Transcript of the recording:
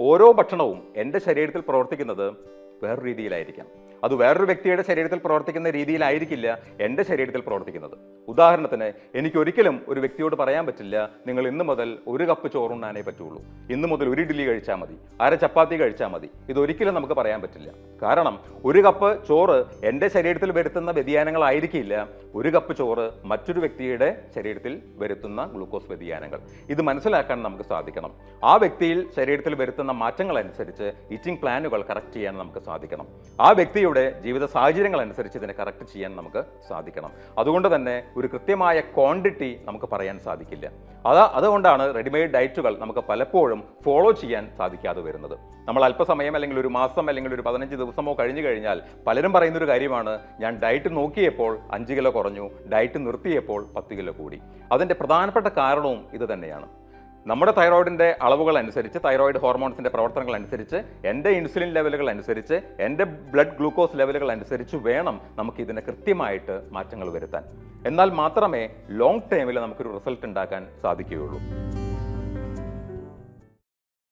ഓരോ ഭക്ഷണവും എൻ്റെ ശരീരത്തിൽ പ്രവർത്തിക്കുന്നത് വേറൊരു രീതിയിലായിരിക്കാം. അത് വേറൊരു വ്യക്തിയുടെ ശരീരത്തിൽ പ്രവർത്തിക്കുന്ന രീതിയിലായിരിക്കില്ല എൻ്റെ ശരീരത്തിൽ പ്രവർത്തിക്കുന്നത്. ഉദാഹരണത്തിന്, എനിക്കൊരിക്കലും ഒരു വ്യക്തിയോട് പറയാൻ പറ്റില്ല, നിങ്ങൾ ഇന്ന് മുതൽ 1 കപ്പ് ചോറുണ്ണാനേ പറ്റുള്ളൂ, ഇന്ന് മുതൽ 1 ഇഡ്ഡലി കഴിച്ചാൽ മതി, 1/2 ചപ്പാത്തി കഴിച്ചാൽ മതി. ഇതൊരിക്കലും നമുക്ക് പറയാൻ പറ്റില്ല. കാരണം 1 കപ്പ് ചോറ് എൻ്റെ ശരീരത്തിൽ വരുത്തുന്ന വ്യതിയാനങ്ങളായിരിക്കില്ല 1 കപ്പ് ചോറ് മറ്റൊരു വ്യക്തിയുടെ ശരീരത്തിൽ വരുത്തുന്ന ഗ്ലൂക്കോസ് വ്യതിയാനങ്ങൾ. ഇത് മനസ്സിലാക്കാൻ നമുക്ക് സാധിക്കണം. ആ വ്യക്തിയിൽ ശരീരത്തിൽ വരുത്തുന്ന മാറ്റങ്ങൾ അനുസരിച്ച് ഈറ്റിംഗ് പ്ലാനുകൾ കറക്റ്റ് ചെയ്യാൻ നമുക്ക് സാധിക്കണം. ആ വ്യക്തിയുടെ ജീവിത സാഹചര്യങ്ങൾ അനുസരിച്ച് ഇതിനെ കറക്റ്റ് ചെയ്യാൻ നമുക്ക് സാധിക്കണം. അതുകൊണ്ട് തന്നെ ഒരു കൃത്യമായ ക്വാണ്ടിറ്റി നമുക്ക് പറയാൻ സാധിക്കില്ല. അതുകൊണ്ടാണ് റെഡിമെയ്ഡ് ഡയറ്റുകൾ നമുക്ക് പലപ്പോഴും ഫോളോ ചെയ്യാൻ സാധിക്കാതെ വരുന്നത്. നമ്മൾ അല്പസമയം അല്ലെങ്കിൽ ഒരു മാസം അല്ലെങ്കിൽ ഒരു 15 ദിവസമോ കഴിഞ്ഞു കഴിഞ്ഞാൽ പലരും പറയുന്നൊരു കാര്യമാണ്, ഞാൻ ഡയറ്റ് നോക്കിയപ്പോൾ 5 കിലോ കുറഞ്ഞു, ഡയറ്റ് നിർത്തിയപ്പോൾ 10 കിലോ കൂടി. അതിൻ്റെ പ്രധാനപ്പെട്ട കാരണവും ഇത് തന്നെയാണ്. നമ്മുടെ തൈറോയിഡിൻ്റെ അളവുകൾ അനുസരിച്ച്, തൈറോയിഡ് ഹോർമോൺസിൻ്റെ പ്രവർത്തനങ്ങൾ അനുസരിച്ച്, എൻ്റെ ഇൻസുലിൻ ലെവലുകൾ അനുസരിച്ച്, എൻ്റെ ബ്ലഡ് ഗ്ലൂക്കോസ് ലെവലുകൾ അനുസരിച്ച് വേണം നമുക്ക് ഇതിനെ കൃത്യമായിട്ട് മാറ്റങ്ങൾ വരുത്താൻ. എന്നാൽ മാത്രമേ ലോങ് ടൈമിൽ നമുക്കൊരു റിസൾട്ട് ഉണ്ടാക്കാൻ സാധിക്കുകയുള്ളൂ.